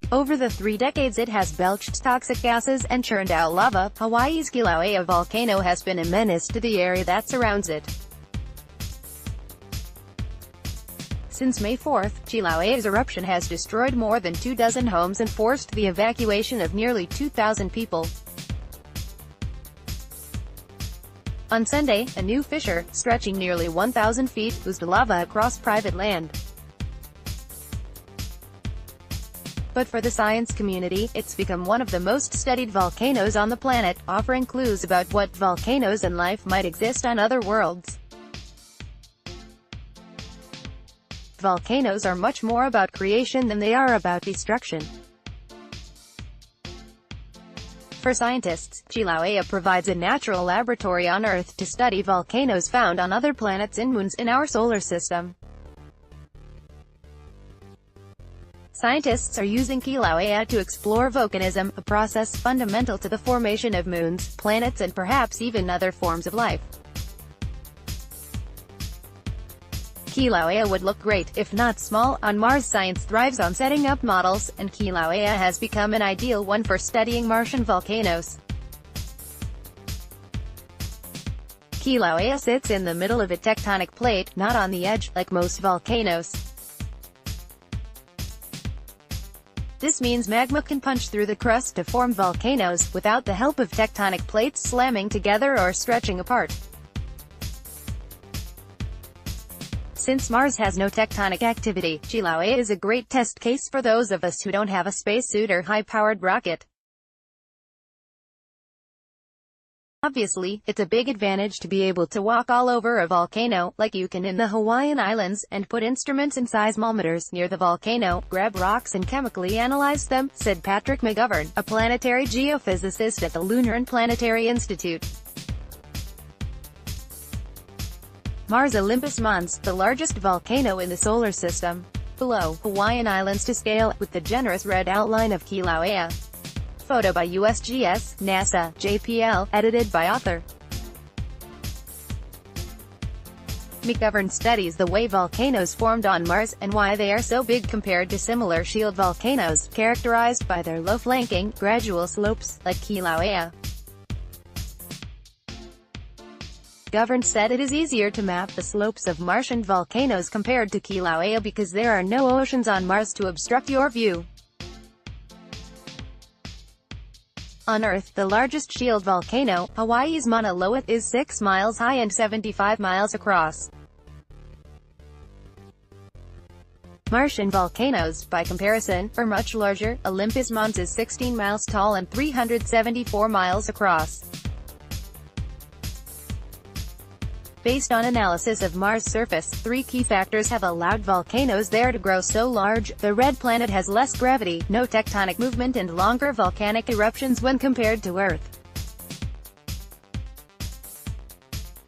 Over the 3 decades it has belched toxic gases and churned out lava. Hawaii's Kilauea volcano has been a menace to the area that surrounds it. Since May 4, Kilauea's eruption has destroyed more than 24 homes and forced the evacuation of nearly 2,000 people. On Sunday, a new fissure, stretching nearly 1,000 feet, oozed lava across private land. But for the science community, it's become one of the most studied volcanoes on the planet, offering clues about what volcanoes and life might exist on other worlds. Volcanoes are much more about creation than they are about destruction. For scientists, Kilauea provides a natural laboratory on Earth to study volcanoes found on other planets and moons in our solar system. Scientists are using Kilauea to explore volcanism, a process fundamental to the formation of moons, planets and perhaps even other forms of life. Kilauea would look great, if not small, on Mars. Science thrives on setting up models, and Kilauea has become an ideal one for studying Martian volcanoes. Kilauea sits in the middle of a tectonic plate, not on the edge, like most volcanoes. This means magma can punch through the crust to form volcanoes, without the help of tectonic plates slamming together or stretching apart. Since Mars has no tectonic activity, Kilauea is a great test case for those of us who don't have a spacesuit or high-powered rocket. Obviously, it's a big advantage to be able to walk all over a volcano, like you can in the Hawaiian Islands, and put instruments and seismometers near the volcano, grab rocks and chemically analyze them, said Patrick McGovern, a planetary geophysicist at the Lunar and Planetary Institute. Mars Olympus Mons, the largest volcano in the solar system. Below, Hawaiian Islands to scale, with the generous red outline of Kilauea. Photo by USGS, NASA, JPL, edited by author. McGovern studies the way volcanoes formed on Mars, and why they are so big compared to similar shield volcanoes, characterized by their low flanking, gradual slopes, like Kilauea. McGovern said it is easier to map the slopes of Martian volcanoes compared to Kilauea because there are no oceans on Mars to obstruct your view. On Earth, the largest shield volcano, Hawaii's Mauna Loa, is 6 miles high and 75 miles across. Martian volcanoes, by comparison, are much larger. Olympus Mons is 16 miles tall and 374 miles across. Based on analysis of Mars' surface, 3 key factors have allowed volcanoes there to grow so large. The red planet has less gravity, no tectonic movement and longer volcanic eruptions when compared to Earth.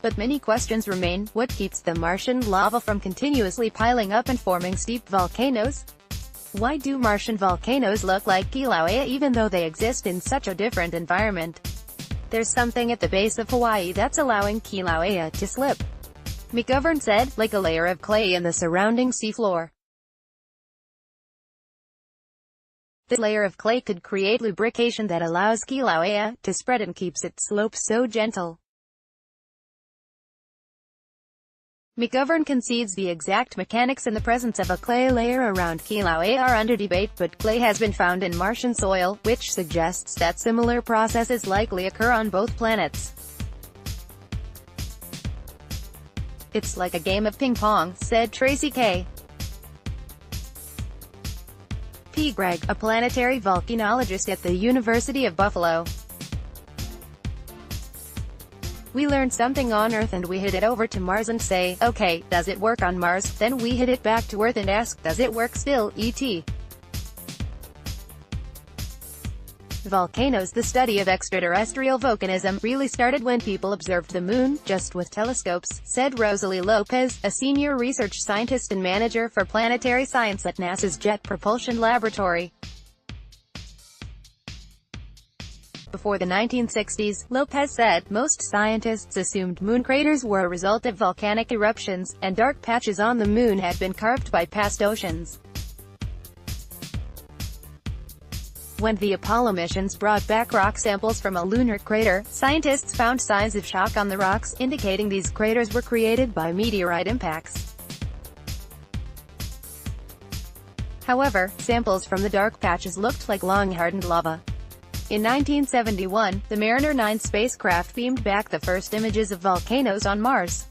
But many questions remain. What keeps the Martian lava from continuously piling up and forming steep volcanoes? Why do Martian volcanoes look like Kilauea even though they exist in such a different environment? There's something at the base of Hawaii that's allowing Kilauea to slip, McGovern said, like a layer of clay in the surrounding seafloor. This layer of clay could create lubrication that allows Kilauea to spread and keeps its slopes so gentle. McGovern concedes the exact mechanics and the presence of a clay layer around Kilauea are under debate, but clay has been found in Martian soil, which suggests that similar processes likely occur on both planets. It's like a game of ping pong, said Tracy K. P. Gregg, a planetary volcanologist at the University of Buffalo. We learn something on Earth and we hit it over to Mars and say, okay, does it work on Mars? Then we hit it back to Earth and ask, does it work still, ET? Volcanoes. The study of extraterrestrial volcanism really started when people observed the moon, just with telescopes, said Rosalie Lopez, a senior research scientist and manager for planetary science at NASA's Jet Propulsion Laboratory. Before the 1960s, Lopez said, most scientists assumed moon craters were a result of volcanic eruptions, and dark patches on the moon had been carved by past oceans. When the Apollo missions brought back rock samples from a lunar crater, scientists found signs of shock on the rocks, indicating these craters were created by meteorite impacts. However, samples from the dark patches looked like long hardened lava. In 1971, the Mariner 9 spacecraft beamed back the first images of volcanoes on Mars.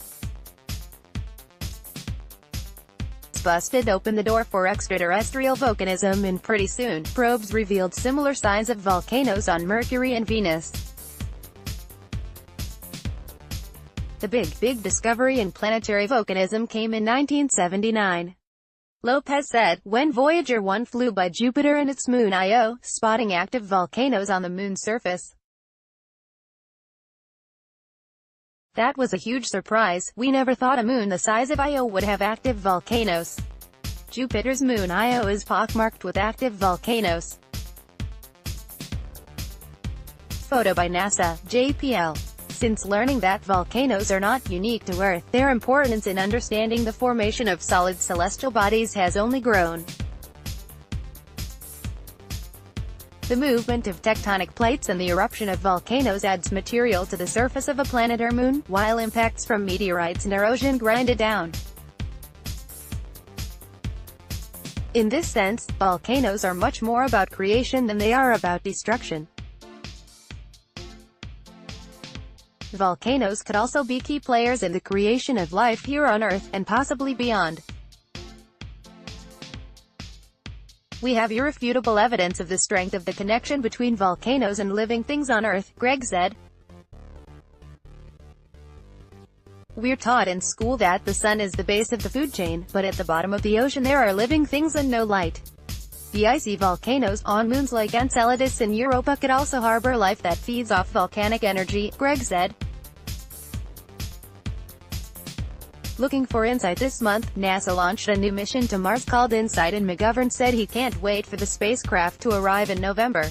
Busted open the door for extraterrestrial volcanism, and pretty soon, probes revealed similar signs of volcanoes on Mercury and Venus. The big discovery in planetary volcanism came in 1979. Lopez said, when Voyager 1 flew by Jupiter and its moon Io, spotting active volcanoes on the moon's surface. That was a huge surprise. We never thought a moon the size of Io would have active volcanoes. Jupiter's moon Io is pockmarked with active volcanoes. Photo by NASA, JPL. Since learning that volcanoes are not unique to Earth, their importance in understanding the formation of solid celestial bodies has only grown. The movement of tectonic plates and the eruption of volcanoes adds material to the surface of a planet or moon, while impacts from meteorites and erosion grind it down. In this sense, volcanoes are much more about creation than they are about destruction. Volcanoes could also be key players in the creation of life here on Earth, and possibly beyond. We have irrefutable evidence of the strength of the connection between volcanoes and living things on Earth, Greg said. We're taught in school that the sun is the base of the food chain, but at the bottom of the ocean there are living things and no light. The icy volcanoes on moons like Enceladus and Europa could also harbor life that feeds off volcanic energy, Greg said. Looking for insight this month, NASA launched a new mission to Mars called InSight, and McGovern said he can't wait for the spacecraft to arrive in November.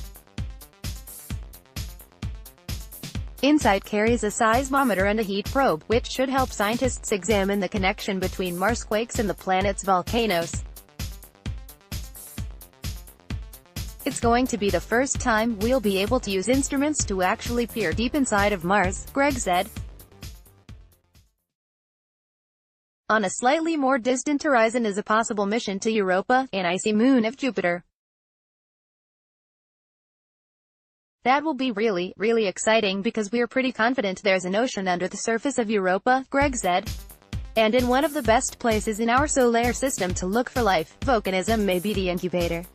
InSight carries a seismometer and a heat probe, which should help scientists examine the connection between Marsquakes and the planet's volcanoes. It's going to be the first time we'll be able to use instruments to actually peer deep inside of Mars, Greg said. On a slightly more distant horizon is a possible mission to Europa, an icy moon of Jupiter. That will be really exciting because we're pretty confident there's an ocean under the surface of Europa, Greg said. And in one of the best places in our solar system to look for life, volcanism may be the incubator.